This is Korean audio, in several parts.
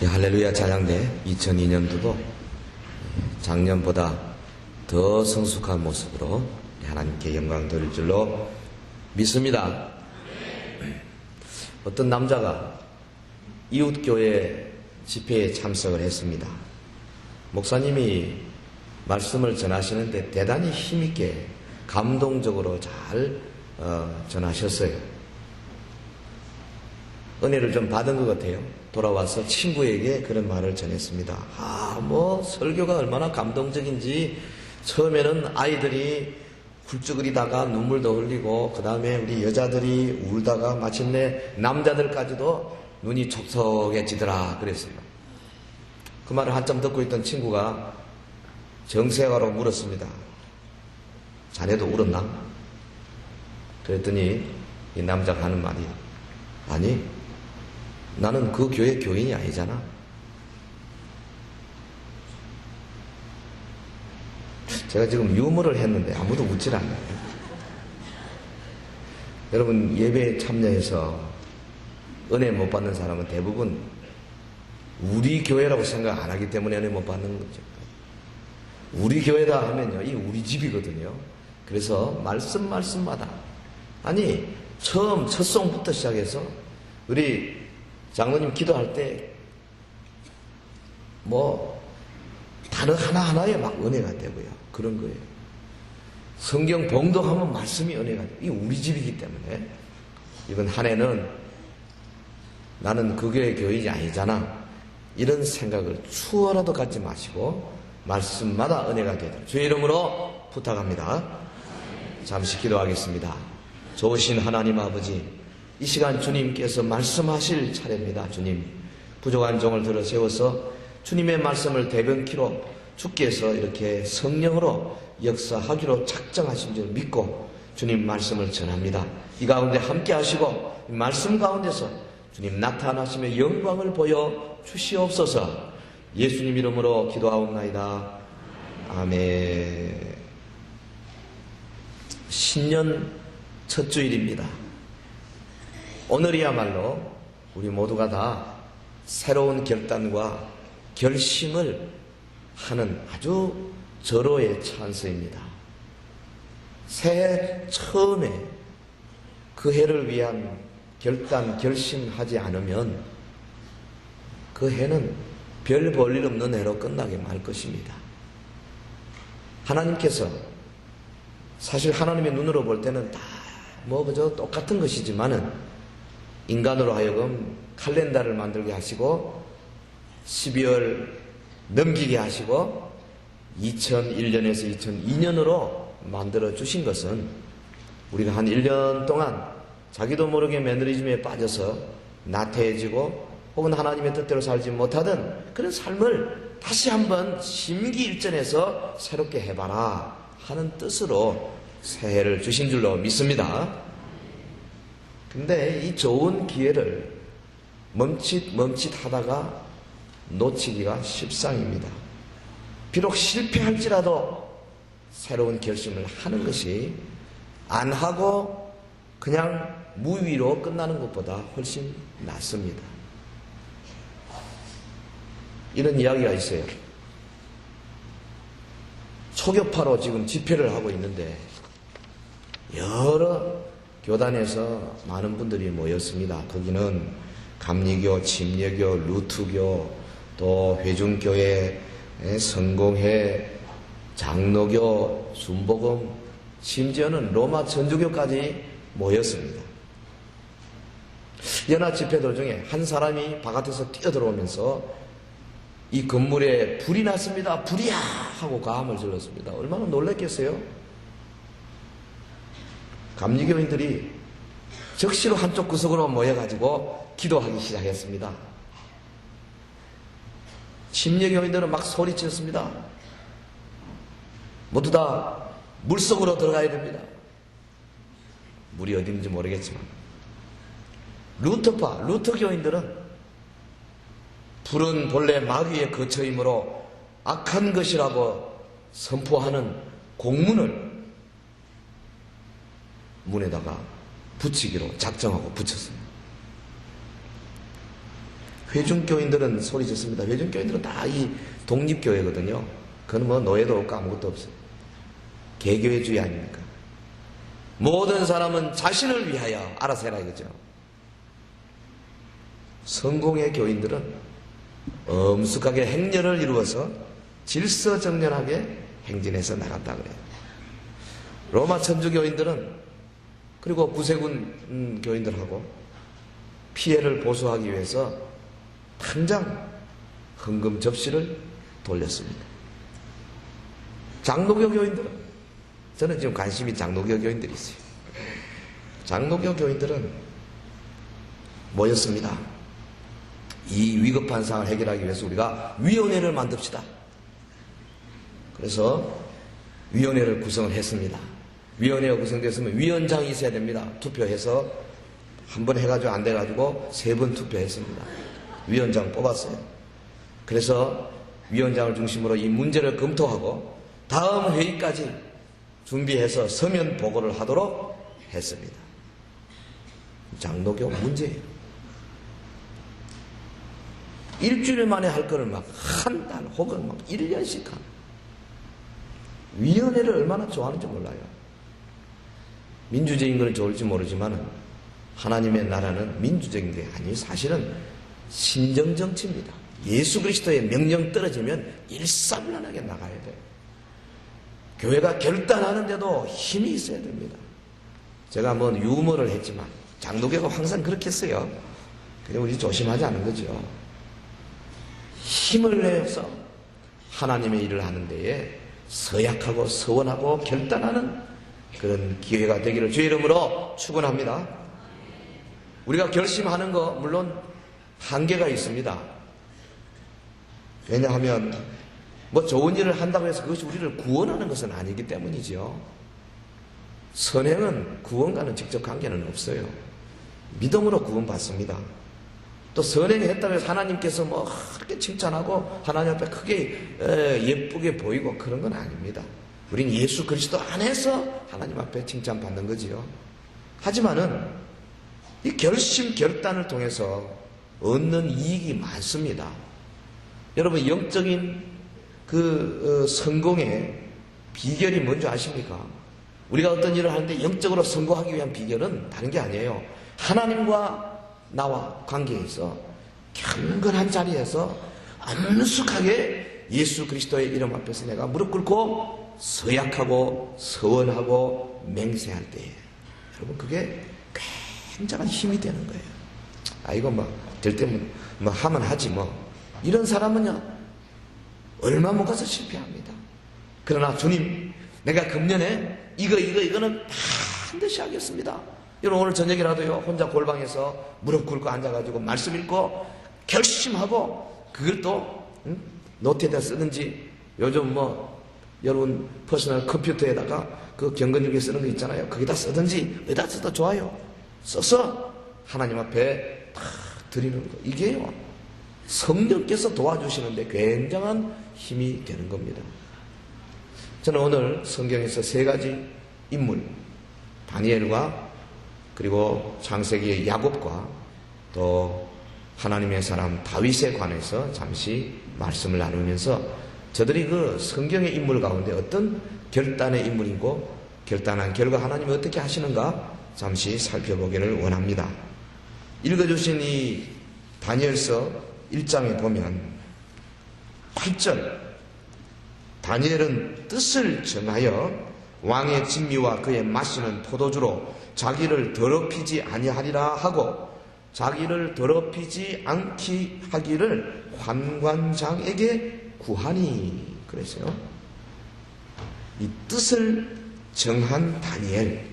할렐루야 찬양대 2002년도도 작년보다 더 성숙한 모습으로 하나님께 영광 돌릴 줄로 믿습니다. 어떤 남자가 이웃교회 집회에 참석을 했습니다. 목사님이 말씀을 전하시는데 대단히 힘있게 감동적으로 잘 전하셨어요. 은혜를 좀 받은 것 같아요. 돌아와서 친구에게 그런 말을 전했습니다. 설교가 얼마나 감동적인지 처음에는 아이들이 훌쩍거리다가 눈물도 흘리고 그 다음에 우리 여자들이 울다가 마침내 남자들까지도 눈이 촉촉해지더라 그랬어요. 그 말을 한참 듣고 있던 친구가 정색하러 물었습니다. 자네도 울었나? 그랬더니 이 남자가 하는 말이 아니 나는 그 교회 교인이 아니잖아. 제가 지금 유머를 했는데 아무도 웃질 않아요. 여러분 예배에 참여해서 은혜 못 받는 사람은 대부분 우리 교회라고 생각 안 하기 때문에 은혜 못 받는 거죠. 우리 교회다 하면요, 이 우리 집이거든요. 그래서 말씀마다 아니 처음 첫 송부터 시작해서 우리 장로님 기도할 때 단어 하나하나에 막 은혜가 되고요. 그런 거예요. 성경 봉독하면 말씀이 은혜가 돼요. 이게 우리 집이기 때문에 이번 한 해는 나는 그 교회 교인이 아니잖아. 이런 생각을 추워라도 갖지 마시고 말씀마다 은혜가 되도록 주의 이름으로 부탁합니다. 잠시 기도하겠습니다. 좋으신 하나님 아버지, 이 시간 주님께서 말씀하실 차례입니다. 주님, 부족한 종을 들어 세워서 주님의 말씀을 대변키로 주께서 이렇게 성령으로 역사하기로 작정하신 줄 믿고 주님 말씀을 전합니다. 이 가운데 함께 하시고 이 말씀 가운데서 주님 나타나시며 영광을 보여 주시옵소서. 예수님 이름으로 기도하옵나이다. 아멘. 신년 첫 주일입니다. 오늘이야말로 우리 모두가 다 새로운 결단과 결심을 하는 아주 절호의 찬스입니다. 새해 처음에 그 해를 위한 결단, 결심하지 않으면 그 해는 별 볼일 없는 해로 끝나게 말 것입니다. 하나님께서 사실 하나님의 눈으로 볼 때는 다 그저 똑같은 것이지만은 인간으로 하여금 칼렌더를 만들게 하시고 12월 넘기게 하시고 2001년에서 2002년으로 만들어 주신 것은 우리가 한 1년 동안 자기도 모르게 매너리즘에 빠져서 나태해지고 혹은 하나님의 뜻대로 살지 못하던 그런 삶을 다시 한번 심기일전해서 새롭게 해봐라 하는 뜻으로 새해를 주신 줄로 믿습니다. 근데 이 좋은 기회를 멈칫 하다가 놓치기가 십상입니다. 비록 실패할지라도 새로운 결심을 하는 것이 안 하고 그냥 무위로 끝나는 것보다 훨씬 낫습니다. 이런 이야기가 있어요. 초교파로 지금 집회를 하고 있는데 여러 교단에서 많은 분들이 모였습니다. 거기는 감리교, 침례교, 루트교, 또 회중교회, 성공회, 장로교, 순복음, 심지어는 로마 천주교까지 모였습니다. 연합 집회 도중에 한 사람이 바깥에서 뛰어들어오면서 이 건물에 불이 났습니다. 불이야! 하고 가함을 질렀습니다. 얼마나 놀랐겠어요? 감리교인들이 적시로 한쪽 구석으로 모여가지고 기도하기 시작했습니다. 침례교인들은 막 소리쳤습니다. 모두 다 물속으로 들어가야 됩니다. 물이 어디 있는지 모르겠지만 루터교인들은 불은 본래 마귀의 거처이므로 악한 것이라고 선포하는 공문을 문에다가 붙이기로 작정하고 붙였습니다. 회중교인들은 소리 짓습니다. 회중교인들은 다 이 독립교회거든요. 그건 뭐 노예도 없고 아무것도 없어요. 개교회주의 아닙니까? 모든 사람은 자신을 위하여 알아서 해라 이거죠. 성공의 교인들은 엄숙하게 행렬을 이루어서 질서정연하게 행진해서 나갔다 그래요. 로마 천주교인들은 그리고 구세군 교인들하고 피해를 보수하기 위해서 당장 헌금 접시를 돌렸습니다. 장로교 교인들은, 저는 지금 관심이 장로교 교인들이 있어요. 장로교 교인들은 모였습니다. 이 위급한 상황을 해결하기 위해서 우리가 위원회를 만듭시다. 그래서 위원회를 구성을 했습니다. 위원회가 구성됐으면 위원장이 있어야 됩니다. 투표해서 한 번 해가지고 안 돼가지고 3번 투표했습니다. 위원장 뽑았어요. 그래서 위원장을 중심으로 이 문제를 검토하고 다음 회의까지 준비해서 서면 보고를 하도록 했습니다. 장로교 문제예요. 일주일 만에 할 거를 막 한 달 혹은 막 1년씩 하는. 위원회를 얼마나 좋아하는지 몰라요. 민주적인 건 좋을지 모르지만 하나님의 나라는 민주적인 게 아니에요. 사실은 신정정치입니다. 예수 그리스도의 명령 떨어지면 일사불란하게 나가야 돼요. 교회가 결단하는데도 힘이 있어야 됩니다. 제가 뭐 유머를 했지만 장로교가 항상 그렇게 했어요. 그냥 우리 조심하지 않은 거죠. 힘을 내서 하나님의 일을 하는 데에 서약하고 서원하고 결단하는 그런 기회가 되기를 주의 이름으로 축원합니다. 우리가 결심하는 거 물론 한계가 있습니다. 왜냐하면 뭐 좋은 일을 한다고 해서 그것이 우리를 구원하는 것은 아니기 때문이죠. 선행은 구원과는 직접 관계는 없어요. 믿음으로 구원받습니다. 또 선행했다고 해서 하나님께서 뭐 그렇게 칭찬하고 하나님 앞에 크게 예쁘게 보이고 그런 건 아닙니다. 우린 예수 그리스도 안에서 하나님 앞에 칭찬받는 거지요. 하지만은 이 결심 결단을 통해서 얻는 이익이 많습니다. 여러분 영적인 성공의 비결이 뭔지 아십니까? 우리가 어떤 일을 하는데 영적으로 성공하기 위한 비결은 다른 게 아니에요. 하나님과 나와 관계에 있어 경건한 자리에서 엄숙하게 예수 그리스도의 이름 앞에서 내가 무릎 꿇고 서약하고 서원하고 맹세할 때에 여러분 그게 굉장한 힘이 되는 거예요. 아 이거 뭐 될 때면 뭐 하면 하지 뭐 이런 사람은요 얼마 못 가서 실패합니다. 그러나 주님 내가 금년에 이거는 반드시 하겠습니다. 여러분 오늘 저녁이라도요 혼자 골방에서 무릎 꿇고 앉아가지고 말씀 읽고 결심하고 그걸 또 노트에다 쓰든지 요즘 뭐 여러분 퍼스널 컴퓨터에다가 그 경건일기 쓰는 거 있잖아요. 거기다 쓰든지 어디다 써도 좋아요. 써서 하나님 앞에 다 드리는 거 이게요 성령께서 도와주시는데 굉장한 힘이 되는 겁니다. 저는 오늘 성경에서 3가지 인물 다니엘과 그리고 창세기의 야곱과 또 하나님의 사람 다윗에 관해서 잠시 말씀을 나누면서 저들이 그 성경의 인물 가운데 어떤 결단의 인물이고 결단한 결과 하나님이 어떻게 하시는가 잠시 살펴보기를 원합니다. 읽어주신 이 다니엘서 1장에 보면 8절 다니엘은 뜻을 정하여 왕의 진미와 그의 마시는 포도주로 자기를 더럽히지 아니하리라 하고 자기를 더럽히지 않게 하기를 환관장에게 구하니 그랬어요. 이 뜻을 정한 다니엘.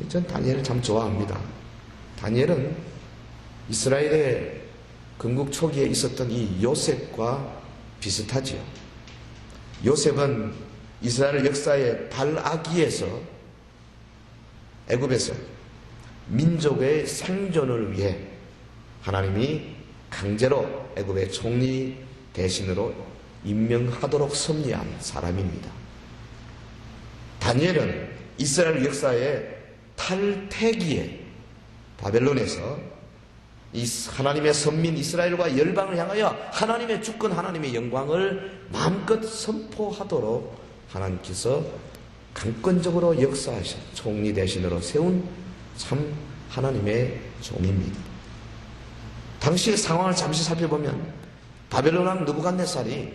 전 다니엘을 참 좋아합니다. 다니엘은 이스라엘의 건국 초기에 있었던 이 요셉과 비슷하지요. 요셉은 이스라엘 역사의 발아기에서 애굽에서 민족의 생존을 위해 하나님이 강제로 애굽의 총리 대신으로 임명하도록 섭리한 사람입니다. 다니엘은 이스라엘 역사의 탈퇴기에 바벨론에서 이 하나님의 선민 이스라엘과 열방을 향하여 하나님의 주권, 하나님의 영광을 마음껏 선포하도록 하나님께서 강권적으로 역사하신 총리 대신으로 세운 참 하나님의 종입니다. 당시의 상황을 잠시 살펴보면 바벨론 왕 느부갓네살이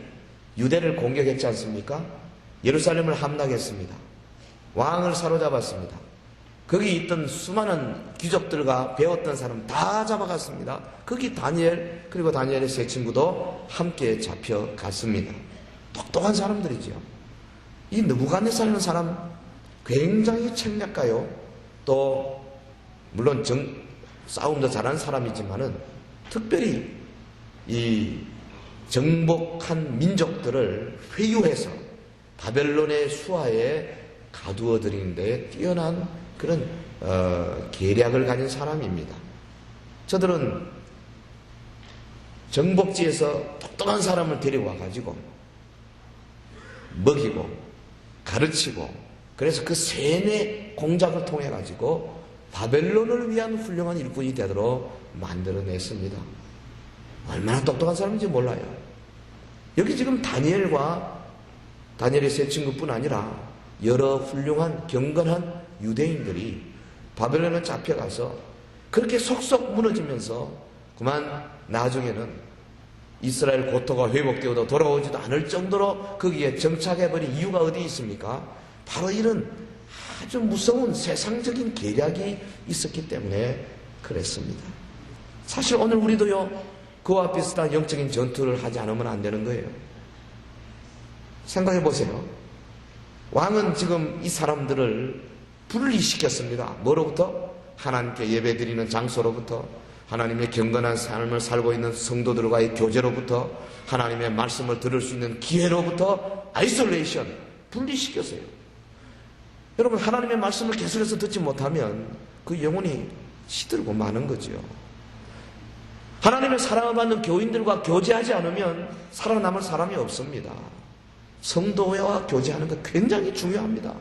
유대를 공격했지 않습니까? 예루살렘을 함락했습니다. 왕을 사로잡았습니다. 거기 있던 수많은 귀족들과 배웠던 사람 다 잡아갔습니다. 거기 다니엘, 그리고 다니엘의 세 친구도 함께 잡혀갔습니다. 똑똑한 사람들이죠. 이 느부갓네살이라는 사람 굉장히 책략가요. 또 물론 싸움도 잘하는 사람이지만은 특별히 이 정복한 민족들을 회유해서 바벨론의 수하에 가두어 들이는 데 뛰어난 그런 계략을 가진 사람입니다. 저들은 정복지에서 똑똑한 사람을 데리고 와가지고 먹이고 가르치고, 그래서 그 세뇌 공작을 통해 가지고 바벨론을 위한 훌륭한 일꾼이 되도록 만들어냈습니다. 얼마나 똑똑한 사람인지 몰라요. 여기 지금 다니엘과 다니엘의 세 친구뿐 아니라 여러 훌륭한 경건한 유대인들이 바벨론에 잡혀가서 그렇게 속속 무너지면서 그만 나중에는 이스라엘 고토가 회복되어도 돌아오지도 않을 정도로 거기에 정착해버린 이유가 어디 있습니까? 바로 이런 아주 무서운 세상적인 계략이 있었기 때문에 그랬습니다. 사실 오늘 우리도요, 그와 비슷한 영적인 전투를 하지 않으면 안 되는 거예요. 생각해 보세요. 왕은 지금 이 사람들을 분리시켰습니다. 뭐로부터? 하나님께 예배드리는 장소로부터, 하나님의 경건한 삶을 살고 있는 성도들과의 교제로부터, 하나님의 말씀을 들을 수 있는 기회로부터 아이솔레이션, 분리시켰어요. 여러분, 하나님의 말씀을 계속해서 듣지 못하면 그 영혼이 시들고 마는 거지요. 하나님의 사랑을 받는 교인들과 교제하지 않으면 살아남을 사람이 없습니다. 성도와 교제하는 것 굉장히 중요합니다.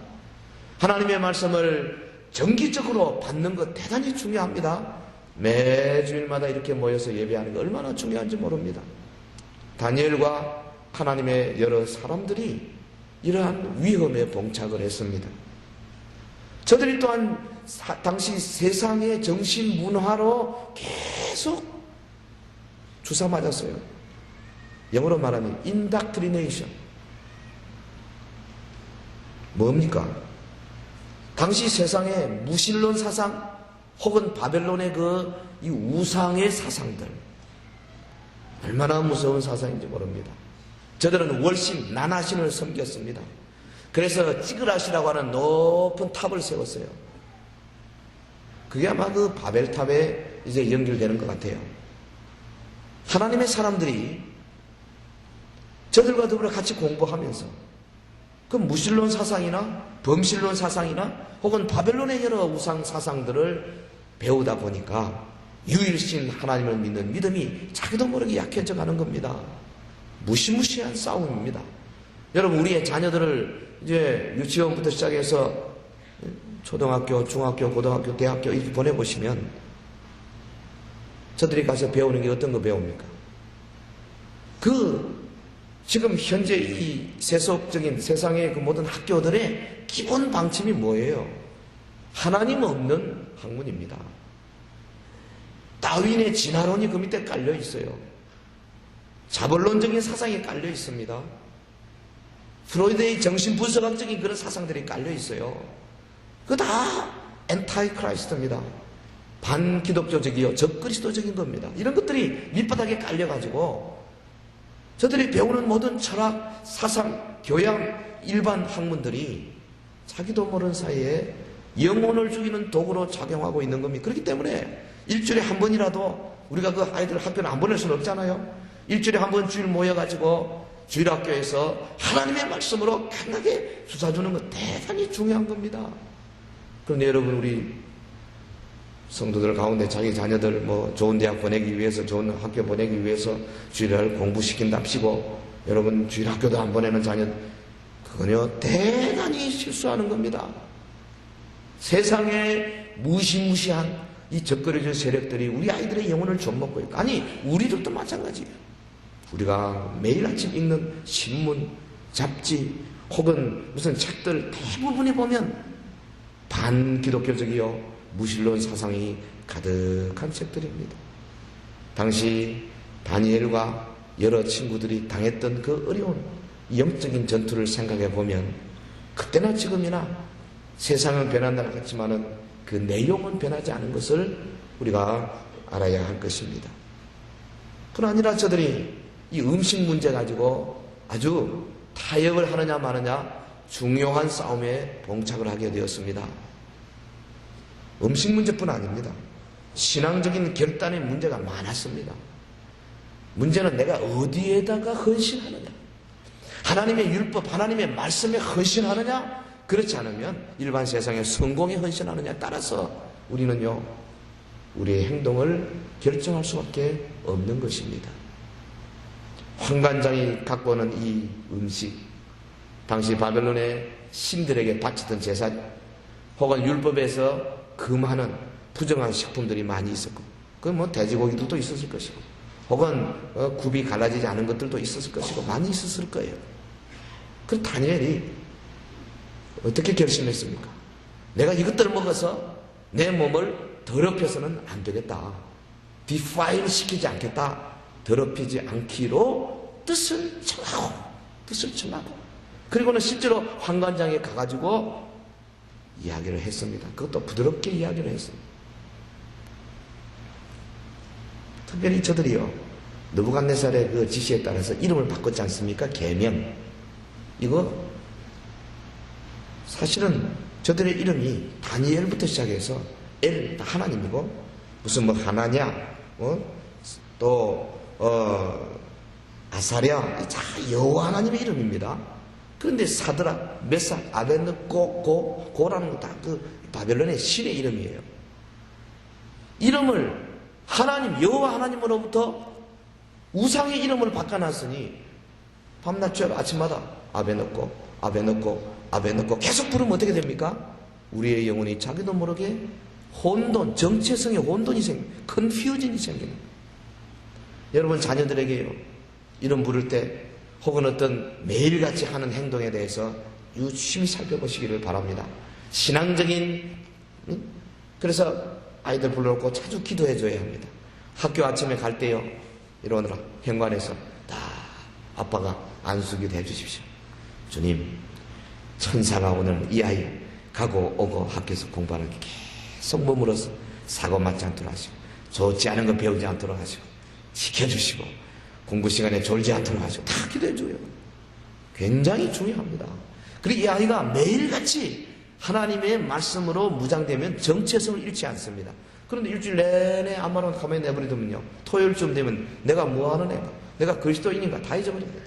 하나님의 말씀을 정기적으로 받는 것 대단히 중요합니다. 매주일마다 이렇게 모여서 예배하는 게 얼마나 중요한지 모릅니다. 다니엘과 하나님의 여러 사람들이 이러한 위험에 봉착을 했습니다. 저들이 또한 당시 세상의 정신 문화로 계속 주사 맞았어요. 영어로 말하면 indoctrination. 뭡니까? 당시 세상의 무신론 사상 혹은 바벨론의 이 우상의 사상들, 얼마나 무서운 사상인지 모릅니다. 저들은 월신, 나나신을 섬겼습니다. 그래서 찌그라시라고 하는 높은 탑을 세웠어요. 그게 아마 그 바벨탑에 이제 연결되는 것 같아요. 하나님의 사람들이 저들과 더불어 같이 공부하면서 그 무신론 사상이나 범신론 사상이나 혹은 바벨론의 여러 우상 사상들을 배우다 보니까 유일신 하나님을 믿는 믿음이 자기도 모르게 약해져 가는 겁니다. 무시무시한 싸움입니다. 여러분, 우리의 자녀들을 이제 유치원부터 시작해서 초등학교, 중학교, 고등학교, 대학교 이렇게 보내보시면 저들이 가서 배우는 게 어떤 거 배웁니까? 지금 현재 이 세속적인 세상의 그 모든 학교들의 기본 방침이 뭐예요? 하나님 없는 학문입니다. 다윈의 진화론이 그 밑에 깔려 있어요. 자본론적인 사상이 깔려 있습니다. 프로이드의 정신분석학적인 그런 사상들이 깔려 있어요. 그거 다 엔타이 크라이스트입니다. 반기독교적이요, 적그리스도적인 겁니다. 이런 것들이 밑바닥에 깔려가지고 저들이 배우는 모든 철학, 사상, 교양, 일반 학문들이 자기도 모르는 사이에 영혼을 죽이는 도구로 작용하고 있는 겁니다. 그렇기 때문에 일주일에 한 번이라도 우리가 그 아이들 학교를 안 보낼 수는 없잖아요. 일주일에 한 번 주일 모여가지고 주일학교에서 하나님의 말씀으로 강하게 주사주는 것 대단히 중요한 겁니다. 그런데 여러분, 우리 성도들 가운데 자기 자녀들 좋은 대학 보내기 위해서, 좋은 학교 보내기 위해서 주일을 공부시킨답시고 여러분 주일 학교도 안 보내는 자녀, 그건요 대단히 실수하는 겁니다. 세상에 무시무시한 이 적그려진 세력들이 우리 아이들의 영혼을 좀먹고 있고, 아니 우리들도 마찬가지예요. 우리가 매일 아침 읽는 신문, 잡지 혹은 무슨 책들 대부분에 보면 반기독교적이요 무신론 사상이 가득한 책들입니다. 당시 다니엘과 여러 친구들이 당했던 그 어려운 영적인 전투를 생각해 보면 그때나 지금이나 세상은 변한다고 했지만은 그 내용은 변하지 않은 것을 우리가 알아야 할 것입니다. 뿐 아니라 저들이 이 음식 문제 가지고 아주 타협을 하느냐 마느냐 중요한 싸움에 봉착을 하게 되었습니다. 음식 문제뿐 아닙니다. 신앙적인 결단의 문제가 많았습니다. 문제는 내가 어디에다가 헌신하느냐, 하나님의 율법, 하나님의 말씀에 헌신하느냐, 그렇지 않으면 일반 세상의 성공에 헌신하느냐에 따라서 우리는요 우리의 행동을 결정할 수밖에 없는 것입니다. 환관장이 갖고 오는 이 음식, 당시 바벨론의 신들에게 바치던 제사 혹은 율법에서 금하는 부정한 식품들이 많이 있었고, 그 뭐 돼지고기들도 있었을 것이고, 혹은 굽이 갈라지지 않은 것들도 있었을 것이고 많이 있었을 거예요. 그 다니엘이 어떻게 결심했습니까? 내가 이것들을 먹어서 내 몸을 더럽혀서는 안 되겠다. 디파일 시키지 않겠다. 더럽히지 않기로 뜻을 청하고 그리고는 실제로 환관장에 가가지고 이야기를 했습니다. 그것도 부드럽게 이야기를 했습니다. 특별히 저들이요 느부갓네살의 그 지시에 따라서 이름을 바꿨지 않습니까? 계명. 이거 사실은 저들의 이름이 다니엘부터 시작해서 엘 하나님이고, 무슨 뭐 하나냐, 또 아사랴, 자 여호와 하나님의 이름입니다. 그런데 사드락, 메삭, 아벤느고, 고라는 거 다 그 바벨론의 신의 이름이에요. 이름을 하나님 여호와 하나님으로부터 우상의 이름을 바꿔놨으니 밤낮 저녁 아침마다 아벤느고 계속 부르면 어떻게 됩니까? 우리의 영혼이 자기도 모르게 혼돈, 정체성의 혼돈이 컨퓨전이 생깁니다. 여러분 자녀들에게요 이름 부를 때 혹은 어떤 매일같이 하는 행동에 대해서 유심히 살펴보시기를 바랍니다. 신앙적인 그래서 아이들 불러놓고 자주 기도해 줘야 합니다. 학교 아침에 갈 때요 이러느라 현관에서 다 아빠가 안수기도 해주십시오. 주님, 천사가 오늘 이 아이 가고 오고 학교에서 공부하는 게 계속 머물러서 사고 맞지 않도록 하시고, 좋지 않은 거 배우지 않도록 하시고, 지켜주시고, 공부 시간에 졸지 않도록 하시고, 다 기도해줘요. 굉장히 중요합니다. 그리고 이 아이가 매일같이 하나님의 말씀으로 무장되면 정체성을 잃지 않습니다. 그런데 일주일 내내 아무런 가만히 내버려두면요 토요일쯤 되면 내가 뭐하는 애가, 내가 그리스도인인가 다 잊어버립니다.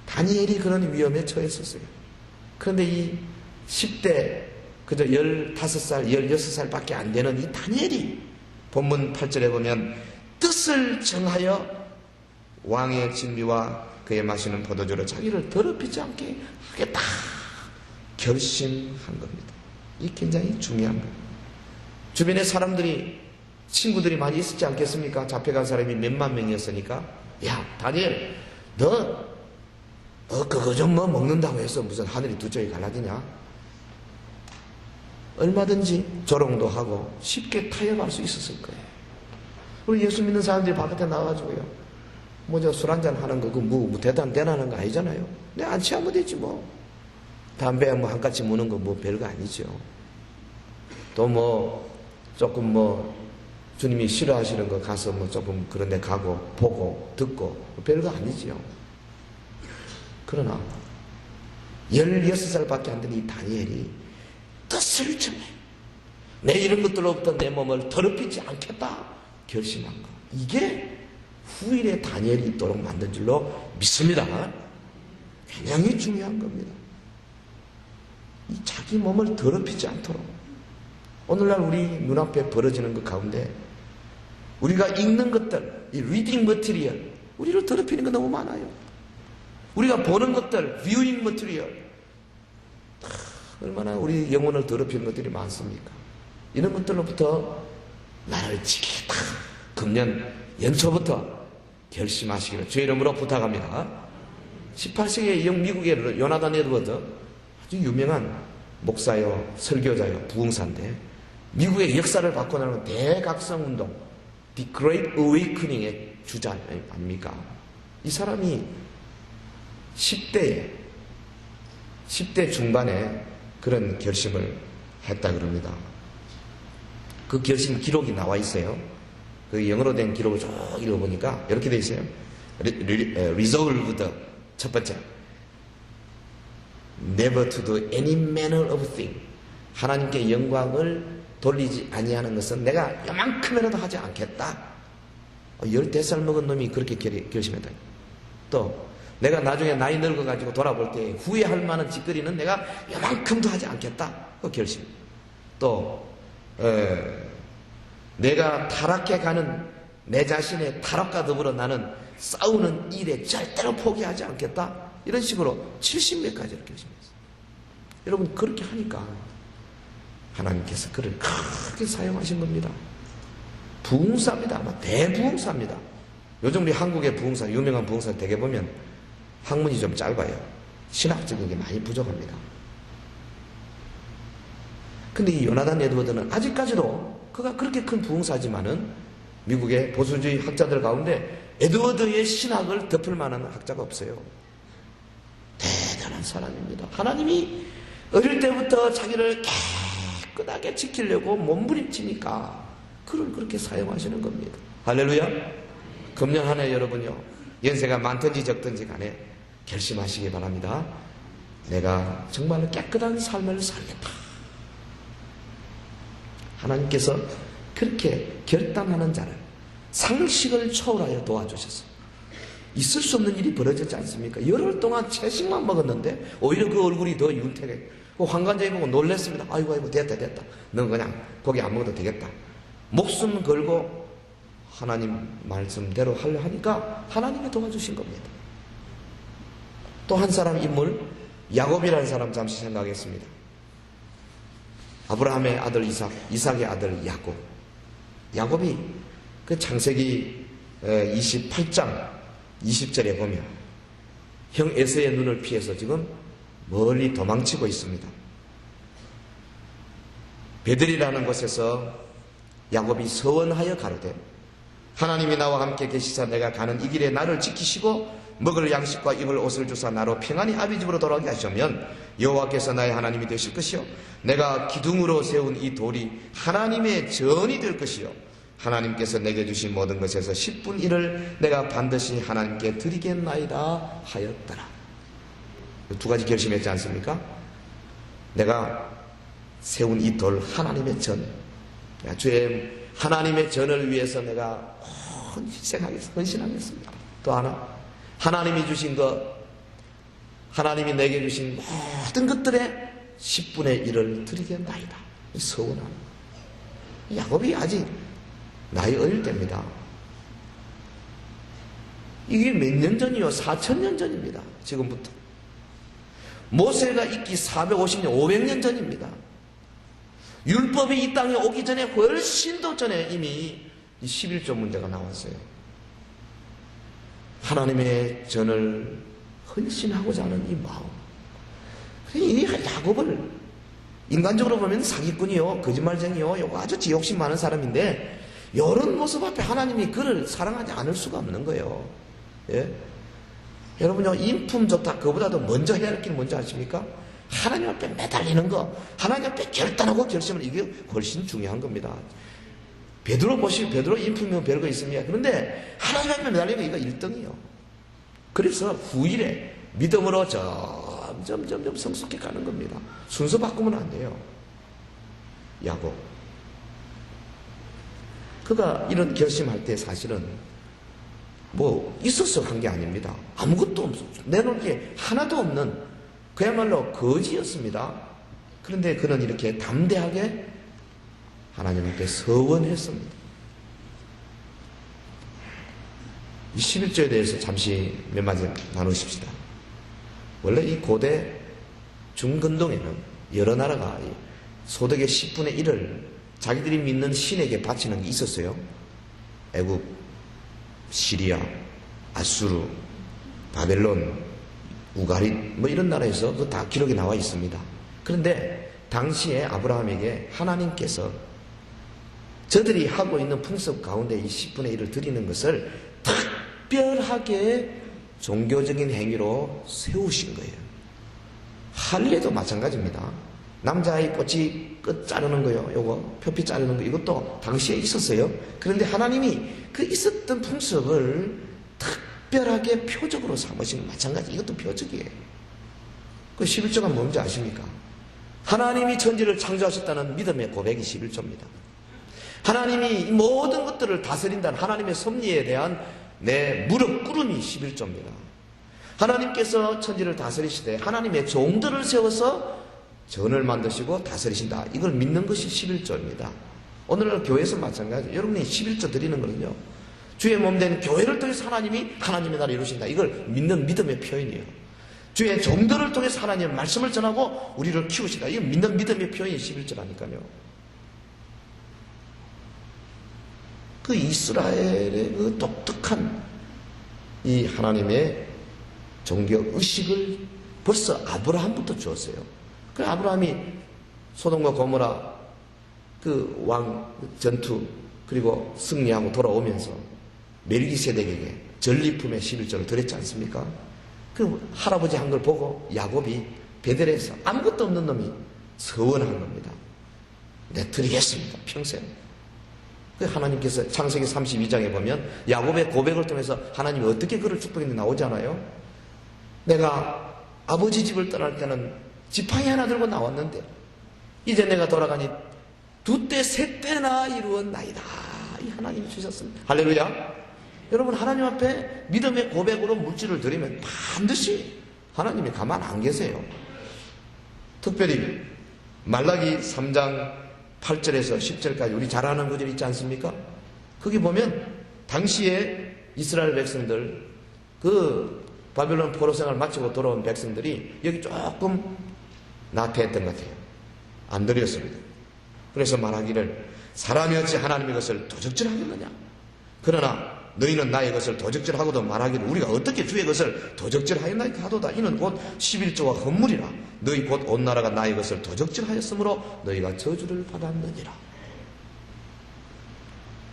다니엘이 그런 위험에 처했었어요. 그런데 이 10대 그저 15살, 16살밖에 안 되는 이 다니엘이 본문 8절에 보면 뜻을 정하여 왕의 진미와 그의 마시는 포도주로 자기를 더럽히지 않게 하겠다 결심한 겁니다. 이게 굉장히 중요한 겁니다. 주변에 사람들이, 친구들이 많이 있었지 않겠습니까? 잡혀간 사람이 몇만 명이었으니까, 야 다니엘 너 그거 좀 뭐 먹는다고 해서 무슨 하늘이 두 쪽이 갈라지냐? 얼마든지 조롱도 하고 쉽게 타협할 수 있었을 거예요. 우리 예수 믿는 사람들이 바깥에 나와가지고요 뭐 저 술 한잔 하는 거 뭐 대단한 거 아니잖아요. 내 안 취하면 되지 뭐. 담배 뭐 한 가지 무는 거 뭐 별거 아니죠. 또 뭐 조금 뭐 주님이 싫어하시는 거 가서 뭐 조금 그런 데 가고 보고 듣고 별거 아니지요. 그러나 16살밖에 안 된 이 다니엘이 뜻을 정해 내 이런 것들로부터 내 몸을 더럽히지 않겠다 결심한 거, 이게 후일에 다니엘이 있도록 만든 줄로 믿습니다. 굉장히 중요한 겁니다. 이 자기 몸을 더럽히지 않도록. 오늘날 우리 눈앞에 벌어지는 것 가운데 우리가 읽는 것들, 이 리딩 머티리얼, 우리를 더럽히는 거 너무 많아요. 우리가 보는 것들, 뷰잉 머티리얼, 얼마나 우리 영혼을 더럽히는 것들이 많습니까? 이런 것들로부터 나를 지키겠다. 금년 연초부터 결심하시기를 주의 이름으로 부탁합니다. 18세기의 미국의 요나단 에드워드, 아주 유명한 목사요, 설교자요, 부흥사인데 미국의 역사를 바꿔나가는 대각성운동, The Great Awakening의 주자 아닙니까? 이 사람이 10대 중반에 그런 결심을 했다 그럽니다. 그 결심 기록이 나와 있어요. 그 영어로 된 기록을 쭉 읽어보니까 이렇게 돼 있어요. Resolved, 첫 번째, Never to do any manner of thing. 하나님께 영광을 돌리지 아니하는 것은 내가 요만큼이라도 하지 않겠다. 15살 먹은 놈이 그렇게 결심했다. 또 내가 나중에 나이 늙어가지고 돌아볼 때 후회할 만한 짓거리는 내가 요만큼도 하지 않겠다. 그 결심. 또 내가 타락해가는 내 자신의 타락과 더불어 나는 싸우는 일에 절대로 포기하지 않겠다. 이런 식으로 70몇 가지를 결심했어요. 여러분 그렇게 하니까 하나님께서 그를 크게 사용하신 겁니다. 부흥사입니다. 아마 대부흥사입니다. 요즘 우리 한국의 부흥사, 유명한 부흥사 대개 보면 학문이 좀 짧아요. 신학적인 게 많이 부족합니다. 근데 이 요나단 에드워드는 아직까지도 그가 그렇게 큰 부흥사지만은 미국의 보수주의 학자들 가운데 에드워드의 신학을 덮을 만한 학자가 없어요. 대단한 사람입니다. 하나님이 어릴 때부터 자기를 깨끗하게 지키려고 몸부림치니까 그를 그렇게 사용하시는 겁니다. 할렐루야. 금년 한 해 여러분요, 연세가 많든지 적든지 간에 결심하시기 바랍니다. 내가 정말로 깨끗한 삶을 살겠다. 하나님께서 그렇게 결단하는 자를 상식을 초월하여 도와주셨어요. 있을 수 없는 일이 벌어졌지 않습니까? 열흘 동안 채식만 먹었는데 오히려 그 얼굴이 더 윤택해. 그 환관장이 보고 놀랬습니다. 아이고 됐다. 넌 그냥 고기 안 먹어도 되겠다. 목숨 걸고 하나님 말씀대로 하려 하니까 하나님이 도와주신 겁니다. 또 한 사람 인물, 야곱이라는 사람 잠시 생각하겠습니다. 아브라함의 아들 이삭, 이삭의 아들 야곱. 야곱이 그 창세기 28장 20절에 보면 형 에서의 눈을 피해서 지금 멀리 도망치고 있습니다. 베들이라는 곳에서 야곱이 서원하여 가로되 하나님이 나와 함께 계시사 내가 가는 이 길에 나를 지키시고 먹을 양식과 입을 옷을 주사 나로 평안히 아비 집으로 돌아오게 하시면 여호와께서 나의 하나님이 되실 것이요 내가 기둥으로 세운 이 돌이 하나님의 전이 될 것이요 하나님께서 내게 주신 모든 것에서 10분 1을 내가 반드시 하나님께 드리겠나이다 하였더라. 두 가지 결심했지 않습니까? 내가 세운 이 돌 하나님의 전, 주의 하나님의 전을 위해서 내가 헌신하겠습니다. 또 하나, 하나님이 주신 것, 하나님이 내게 주신 모든 것들의 10분의 1을 드리겠나이다. 서운함. 야곱이 아직 나이 어릴 때입니다. 이게 몇 년 전이요? 4,000년 전입니다. 지금부터. 모세가 있기 450년, 500년 전입니다. 율법이 이 땅에 오기 전에 훨씬 더 전에 이미 이 11조 문제가 나왔어요. 하나님의 전을 헌신하고자 하는 이 마음. 이 야곱을 인간적으로 보면 사기꾼이요, 거짓말쟁이요, 요거 아주 지욕심 많은 사람인데 이런 모습 앞에 하나님이 그를 사랑하지 않을 수가 없는 거예요. 예? 여러분요, 인품 좋다, 그보다도 먼저 해야 할 길 뭔지 아십니까? 하나님 앞에 매달리는 거, 하나님 앞에 결단하고 결심을, 이게 훨씬 중요한 겁니다. 베드로 보시고, 베드로 인품이면 별거 있습니다. 그런데 하나님 앞에 매달리는 거 이거 1등이에요. 그래서 후일에 믿음으로 점점 성숙해 가는 겁니다. 순서 바꾸면 안 돼요. 야곱. 그가 이런 결심할 때 사실은 뭐 있어서 한 게 아닙니다. 아무것도 없어. 내놓을 게 하나도 없는 그야말로 거지였습니다. 그런데 그는 이렇게 담대하게 하나님께 서원했습니다. 이 11조에 대해서 잠시 몇 마디 나누십시다. 원래 이 고대 중근동에는 여러 나라가 소득의 10분의 1을 자기들이 믿는 신에게 바치는 게 있었어요. 애굽, 시리아, 아수르, 바벨론, 우가릿 뭐 이런 나라에서 그 다 기록이 나와 있습니다. 그런데 당시에 아브라함에게 하나님께서 저들이 하고 있는 풍습 가운데 이 10분의 1을 드리는 것을 특별하게 종교적인 행위로 세우신 거예요. 할례도 마찬가지입니다. 남자아이 꼬치 끝 자르는 거요. 요거 표피 자르는 거 이것도 당시에 있었어요. 그런데 하나님이 그 있었던 풍습을 특별하게 표적으로 삼으신 마찬가지. 이것도 표적이에요. 그 11조가 뭔지 아십니까? 하나님이 천지를 창조하셨다는 믿음의 고백이 11조입니다. 하나님이 이 모든 것들을 다스린다는 하나님의 섭리에 대한 내 무릎 꿇음이 11조입니다. 하나님께서 천지를 다스리시되 하나님의 종들을 세워서 전을 만드시고 다스리신다. 이걸 믿는 것이 11조입니다. 오늘날 교회에서 마찬가지예요. 여러분이 11조 드리는 거는요, 주의 몸된 교회를 통해서 하나님이 하나님의 나라를 이루신다. 이걸 믿는 믿음의 표현이에요. 주의 종들을 통해서 하나님의 말씀을 전하고 우리를 키우신다. 이거 믿는 믿음의 표현이 11조라니까요. 그 이스라엘의 그 독특한 이 하나님의 종교 의식을 벌써 아브라함부터 주었어요. 그 아브라함이 소돔과 고모라 그 왕 전투 그리고 승리하고 돌아오면서 멜기세덱에게 전리품의 11조를 드렸지 않습니까? 그 할아버지 한 걸 보고 야곱이 베델에서 아무것도 없는 놈이 서원한 겁니다. 내 드리겠습니다. 평생. 그 하나님께서 창세기 32장에 보면 야곱의 고백을 통해서 하나님이 어떻게 그를 축복했는지 나오잖아요. 내가 아버지 집을 떠날 때는 지팡이 하나 들고 나왔는데 이제 내가 돌아가니 2때 3때나 이루었나이다. 이 하나님이 주셨습니다. 할렐루야. 여러분, 하나님 앞에 믿음의 고백으로 물질을 드리면 반드시 하나님이 가만 안 계세요. 특별히 말라기 3장 8절에서 10절까지 우리 잘 아는 구절 있지 않습니까? 거기 보면 당시에 이스라엘 백성들, 그 바벨론 포로 생활 마치고 돌아온 백성들이 여기 조금 나태했던 것 같아요. 안 드렸습니다. 그래서 말하기를 사람이 어찌 하나님의 것을 도적질하겠느냐? 그러나 너희는 나의 것을 도적질하고도 말하기를 우리가 어떻게 주의 것을 도적질하였나이까 하도다. 이는 곧 11조가 헌물이라. 너희 곧 온 나라가 나의 것을 도적질하였으므로 너희가 저주를 받았느니라.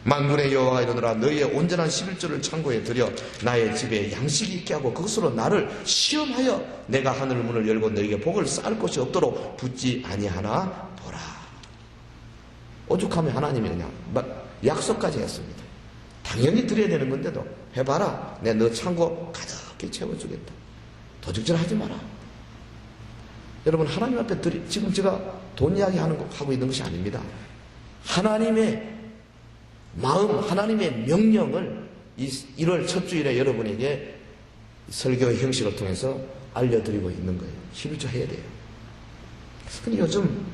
만군의 여호와가 이르노라. 너희의 온전한 11조를 창고에 들여 나의 집에 양식이 있게 하고 그것으로 나를 시험하여 내가 하늘 문을 열고 너희에게 복을 쌓을 것이 없도록 붙지 아니하나 보라. 오죽하면 하나님이 그냥 약속까지 했습니다. 당연히 드려야 되는 건데도 해봐라. 내가 너 창고 가득히 채워주겠다. 도적질 하지 마라. 여러분, 하나님 앞에 지금 제가 돈 이야기 하고 있는 것이 아닙니다. 하나님의 마음, 하나님의 명령을 1월 첫 주일에 여러분에게 설교의 형식을 통해서 알려드리고 있는 거예요. 11조 해야 돼요. 근데 요즘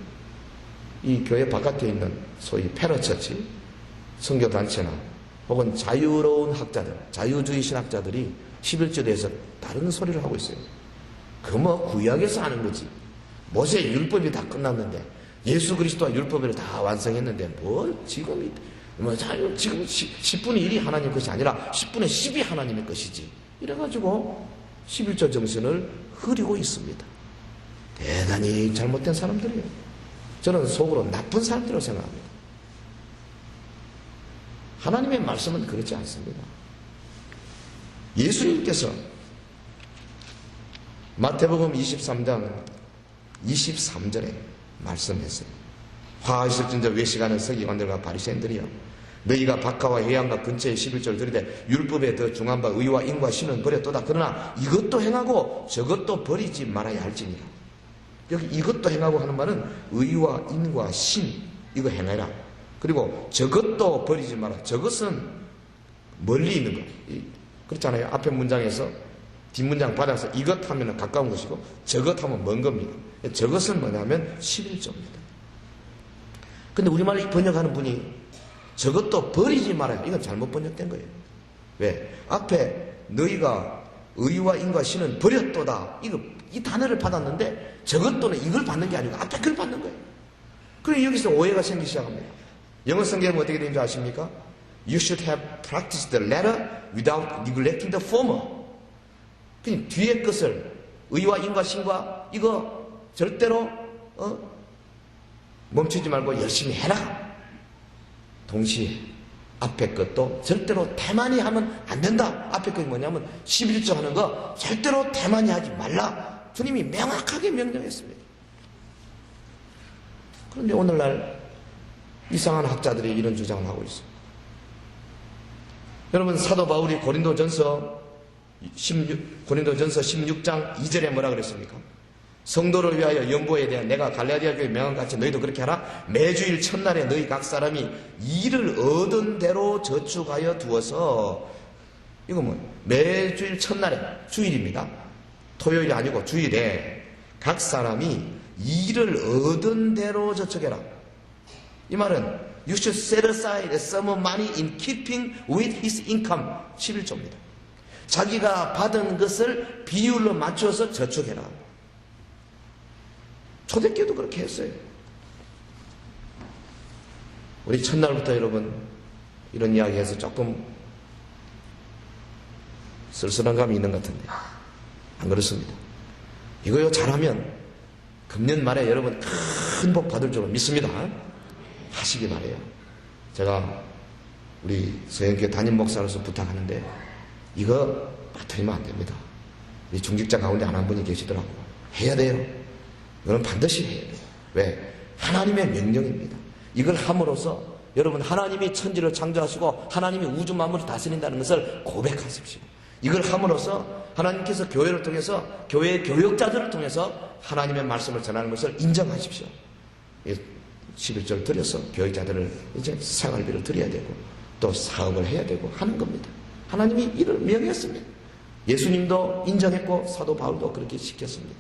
이 교회 바깥에 있는 소위 패러처치, 선교단체나 혹은 자유로운 학자들, 자유주의 신학자들이 11조에 대해서 다른 소리를 하고 있어요. 그 뭐 구약에서 하는 거지. 모세의 율법이 다 끝났는데 예수 그리스도와 율법을 다 완성했는데 지금 10분의 1이 하나님 것이 아니라 10분의 10이 하나님의 것이지. 이래가지고 11조 정신을 흐리고 있습니다. 대단히 잘못된 사람들이에요. 저는 속으로 나쁜 사람들이라고 생각합니다. 하나님의 말씀은 그렇지 않습니다. 예수님께서 마태복음 23장 23절에 말씀했어요. 화하실진저 외식하는 서기관들과 바리새인들이여, 너희가 박하와 해양과 근처에 11조를 드리되 율법에 더 중한 바 의와 인과 신은 버렸도다. 그러나 이것도 행하고 저것도 버리지 말아야 할지니라. 여기 이것도 행하고 하는 말은 의와 인과 신, 이거 행해라. 그리고 저것도 버리지 마라. 저것은 멀리 있는 거. 그렇잖아요. 앞에 문장에서 뒷문장 받아서 이것 하면 가까운 것이고 저것 하면 먼 겁니다. 저것은 뭐냐면 11조입니다. 근데 우리말로 번역하는 분이 저것도 버리지 말아요. 이건 잘못 번역된 거예요. 왜? 앞에 너희가 의와 인과 신은 버렸도다. 이 단어를 받았는데 저것도는 이걸 받는 게 아니고 앞에 그걸 받는 거예요. 그래 여기서 오해가 생기기 시작합니다. 영어 성경은 어떻게 되는 줄 아십니까? You should have practiced the latter without neglecting the former. 그냥 뒤에 것을 의와 인과 신과 이거 절대로 멈추지 말고 열심히 해라. 동시에 앞에 것도 절대로 태만히 하면 안 된다. 앞에 것이 뭐냐면 11조 하는 거 절대로 태만히 하지 말라. 주님이 명확하게 명령했습니다. 그런데 오늘날 이상한 학자들이 이런 주장을 하고 있습니다. 여러분, 사도 바울이 고린도전서 16장 2절에 뭐라 그랬습니까? 성도를 위하여 연보에 대한 내가 갈라디아 교회 명함같이 너희도 그렇게 하라. 매주일 첫날에 너희 각 사람이 일을 얻은 대로 저축하여 두어서, 이거 매주일 첫날에, 주일입니다. 토요일이 아니고 주일에 각 사람이 일을 얻은 대로 저축해라. 이 말은 You should set aside some money in keeping with his income. 11조입니다. 자기가 받은 것을 비율로 맞춰서 저축해라. 초대교도 그렇게 했어요. 우리 첫날부터 여러분 이런 이야기해서 조금 쓸쓸한 감이 있는 것 같은데 안 그렇습니다. 이거요 잘하면 금년 말에 여러분 큰 복 받을 줄로 믿습니다. 하시기 바래요. 제가 우리 서영교회 담임 목사로서 부탁하는데 이거 빠뜨리면 안 됩니다. 우리 중직자 가운데 안 한 분이 계시더라고요. 해야 돼요. 이건 반드시 해야 돼요. 왜? 하나님의 명령입니다. 이걸 함으로써 여러분 하나님이 천지를 창조하시고 하나님이 우주 만물을 다스린다는 것을 고백하십시오. 이걸 함으로써 하나님께서 교회를 통해서 교회의 교역자들을 통해서 하나님의 말씀을 전하는 것을 인정하십시오. 11조를 드려서 교역자들을 이제 생활비를 드려야 되고 또 사업을 해야 되고 하는 겁니다. 하나님이 이를 명했습니다. 예수님도 인정했고 사도 바울도 그렇게 시켰습니다.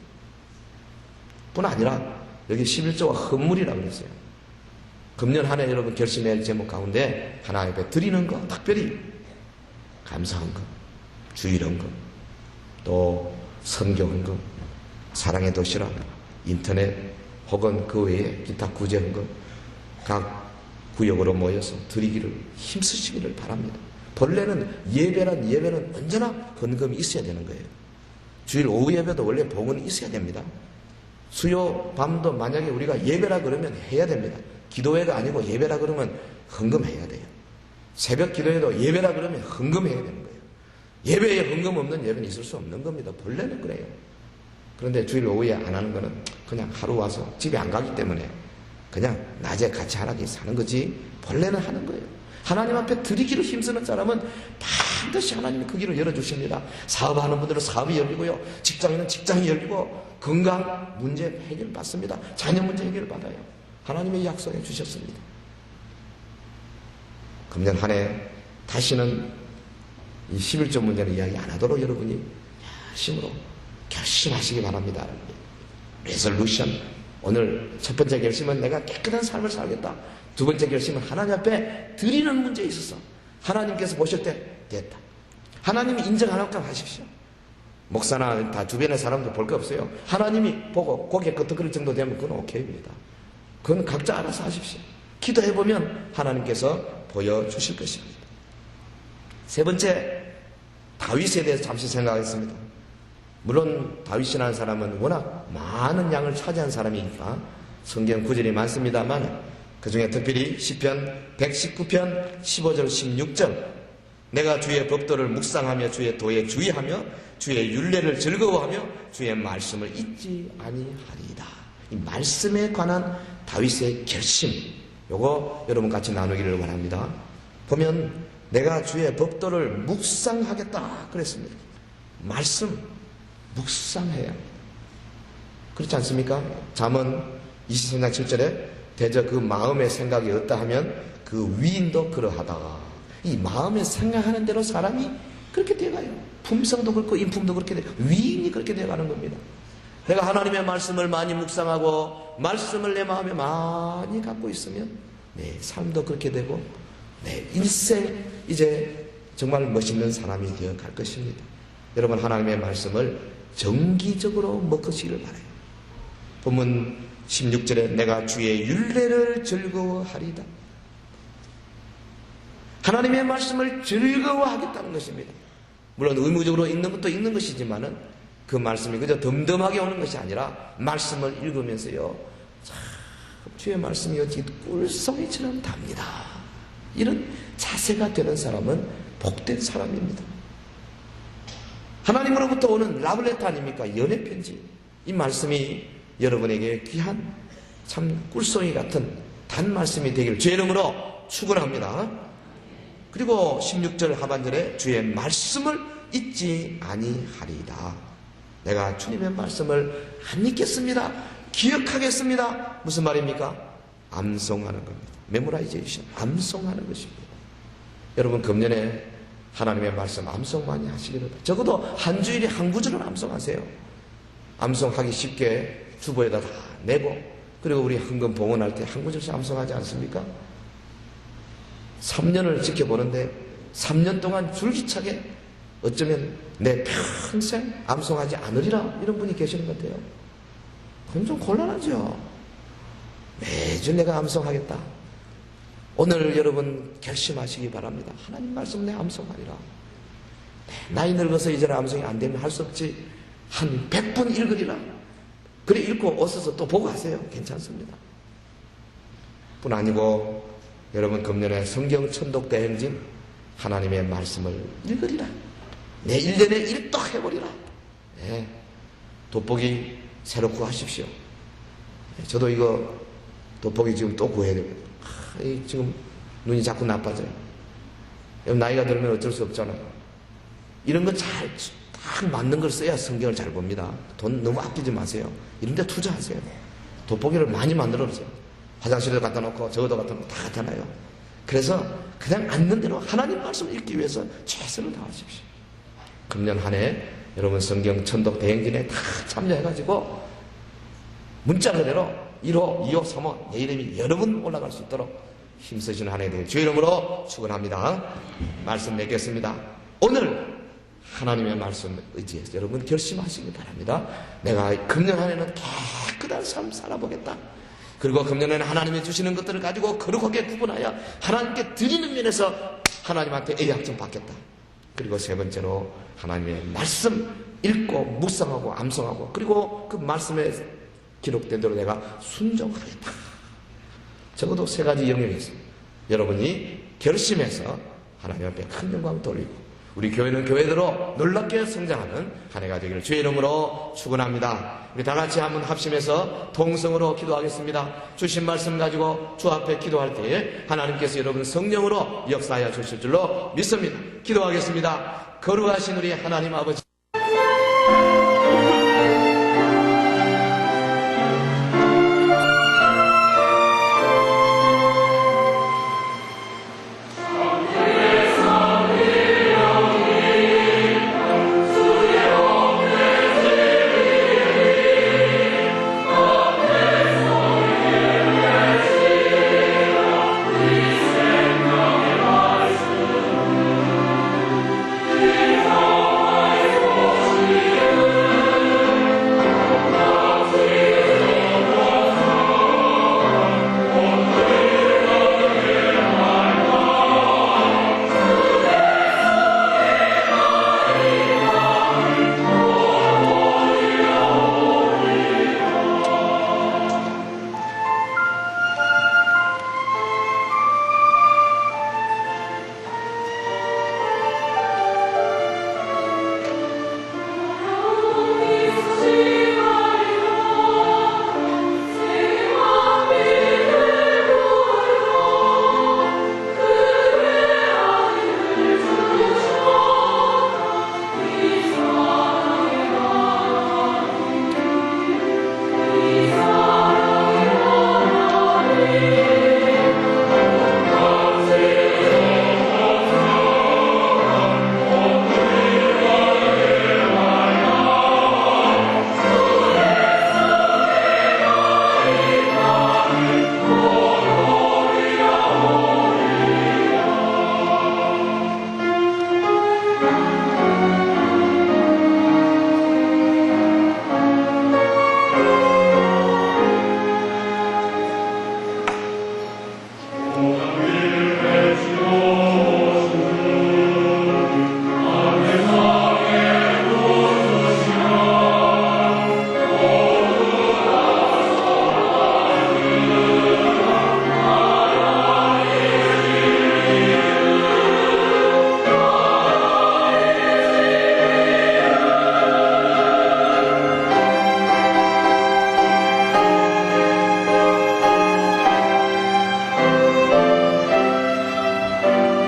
뿐 아니라 여기 11조가 헌물이라고 그랬어요. 금년 한 해 여러분 결심할 제목 가운데 하나님 앞에 드리는 거, 특별히 감사헌금, 주일헌금, 또 선교헌금, 사랑의 도시락, 인터넷 혹은 그 외에 기타 구제헌금 각 구역으로 모여서 드리기를 힘쓰시기를 바랍니다. 본래는 예배는 언제나 헌금이 있어야 되는 거예요. 주일 오후 예배도 원래 봉은 있어야 됩니다. 수요 밤도 만약에 우리가 예배라 그러면 해야 됩니다. 기도회가 아니고 예배라 그러면 헌금해야 돼요. 새벽 기도회도 예배라 그러면 헌금해야 되는 거예요. 예배에 헌금 없는 예배는 있을 수 없는 겁니다. 본래는 그래요. 그런데 주일 오후에 안 하는 거는 그냥 하루 와서 집에 안 가기 때문에 그냥 낮에 같이 하나씩 사는 거지 본래는 하는 거예요. 하나님 앞에 드리기를 힘쓰는 사람은 반드시 하나님이 그 길을 열어주십니다. 사업하는 분들은 사업이 열리고요. 직장인은 직장이 열리고 건강 문제 해결 받습니다. 자녀 문제 해결 받아요. 하나님의 약속해 주셨습니다. 금년 한 해 다시는 이 11조 문제는 이야기 안 하도록 여러분이 열심으로 결심하시기 바랍니다. 레솔루션. 오늘 첫 번째 결심은 내가 깨끗한 삶을 살겠다. 두 번째 결심은 하나님 앞에 드리는 문제에 있어서 하나님께서 보실 때 됐다. 하나님이 인정 안 할까 하십시오. 목사나 다 주변의 사람들 볼 거 없어요. 하나님이 보고 고개 끄덕거릴 정도 되면 그건 오케이입니다. 그건 각자 알아서 하십시오. 기도해보면 하나님께서 보여주실 것입니다. 세 번째, 다윗에 대해서 잠시 생각하겠습니다. 물론 다윗이라는 사람은 워낙 많은 양을 차지한 사람이니까 성경 구절이 많습니다만 그 중에 특별히 시편 119편 15절 16절 내가 주의 법도를 묵상하며 주의 도에 주의하며 주의 율례를 즐거워하며 주의 말씀을 잊지 아니하리이다. 이 말씀에 관한 다윗의 결심, 요거 여러분 같이 나누기를 원합니다. 보면 내가 주의 법도를 묵상하겠다 그랬습니다. 말씀 묵상해야 그렇지 않습니까? 잠언 23장 7절에 대저 그 마음의 생각이 어떠 하면 그 위인도 그러하다. 이 마음에 생각하는 대로 사람이 그렇게 돼가요. 품성도 그렇고 인품도 그렇게 돼. 위인이 그렇게 돼가는 겁니다. 내가 하나님의 말씀을 많이 묵상하고 말씀을 내 마음에 많이 갖고 있으면 내 삶도 그렇게 되고 내 일생 이제 정말 멋있는 사람이 되어갈 것입니다. 여러분 하나님의 말씀을 정기적으로 먹으시기를 바라요. 본문 16절에 내가 주의 율례를 즐거워하리다. 하나님의 말씀을 즐거워하겠다는 것입니다. 물론 의무적으로 읽는 것도 읽는 것이지만은 그 말씀이 그저 덤덤하게 오는 것이 아니라 말씀을 읽으면서요, 참 주의 말씀이 어찌 꿀송이처럼 답니다. 이런 자세가 되는 사람은 복된 사람입니다. 하나님으로부터 오는 라브레터 아닙니까? 연애편지. 이 말씀이 여러분에게 귀한 참 꿀송이 같은 단 말씀이 되기를 주의 이름으로 축원합니다. 그리고 16절 하반절에 주의 말씀을 잊지 아니하리이다. 내가 주님의 말씀을 안 잊겠습니다. 기억하겠습니다. 무슨 말입니까? 암송하는 겁니다. 메모라이제이션, 암송하는 것입니다. 여러분 금년에 하나님의 말씀 암송 많이 하시기 바랍니다. 적어도 한 주일에 한 구절은 암송하세요. 암송하기 쉽게 주보에다 다 내고, 그리고 우리 헌금 봉헌할 때 한 구절씩 암송하지 않습니까? 3년을 지켜보는데 3년 동안 줄기차게 어쩌면 내 평생 암송하지 않으리라 이런 분이 계시는 것 같아요. 그럼 좀 곤란하죠. 매주 내가 암송하겠다. 오늘 여러분 결심하시기 바랍니다. 하나님 말씀 내 암송하리라. 나이 늙어서 이제는 암송이 안 되면 할 수 없지. 한 100분 읽으리라. 그래 읽고 어서서 또 보고 하세요. 괜찮습니다. 뿐 아니고 여러분 금년에 성경 천독 대행진 하나님의 말씀을 읽으리라. 내 1년에 일독 해버리라. 네. 돋보기 새로 구하십시오. 저도 이거 돋보기 지금 또 구해야 되거든요. 지금 눈이 자꾸 나빠져요. 나이가 들면 어쩔 수 없잖아요. 이런 거 딱 맞는 걸 써야 성경을 잘 봅니다. 돈 너무 아끼지 마세요. 이런 데 투자하세요. 돋보기를 많이 만들어 놓으세요. 화장실에 갖다 놓고 저거도 갖다 놓고 다 갖다놔요. 그래서 그냥 앉는 대로 하나님 말씀을 읽기 위해서 최선을 다하십시오. 금년 한 해 여러분 성경 천독 대행진에 다 참여해가지고 문자 그대로 1호, 2호, 3호 내 이름이 여러 번 올라갈 수 있도록 힘쓰시는 한 해 되길 주의 이름으로 축원합니다. 말씀 맺겠습니다. 오늘 하나님의 말씀 의지해서 여러분 결심하시기 바랍니다. 내가 금년 한 해는 깨끗한 삶 살아보겠다. 그리고 금년에는 하나님이 주시는 것들을 가지고 거룩하게 구분하여 하나님께 드리는 면에서 하나님한테 의약좀 받겠다. 그리고 세 번째로 하나님의 말씀 읽고 묵상하고 암송하고, 그리고 그 말씀에 기록된 대로 내가 순종하겠다. 적어도 세 가지 영역이 있습니다. 여러분이 결심해서 하나님 앞에 큰 영광 돌리고 우리 교회는 교회대로 놀랍게 성장하는 한 해가 되기를 주의 이름으로 축원합니다. 우리 다 같이 한번 합심해서 통성으로 기도하겠습니다. 주신 말씀 가지고 주 앞에 기도할 때에 하나님께서 여러분 성령으로 역사하여 주실 줄로 믿습니다. 기도하겠습니다. 거룩하신 우리 하나님 아버지,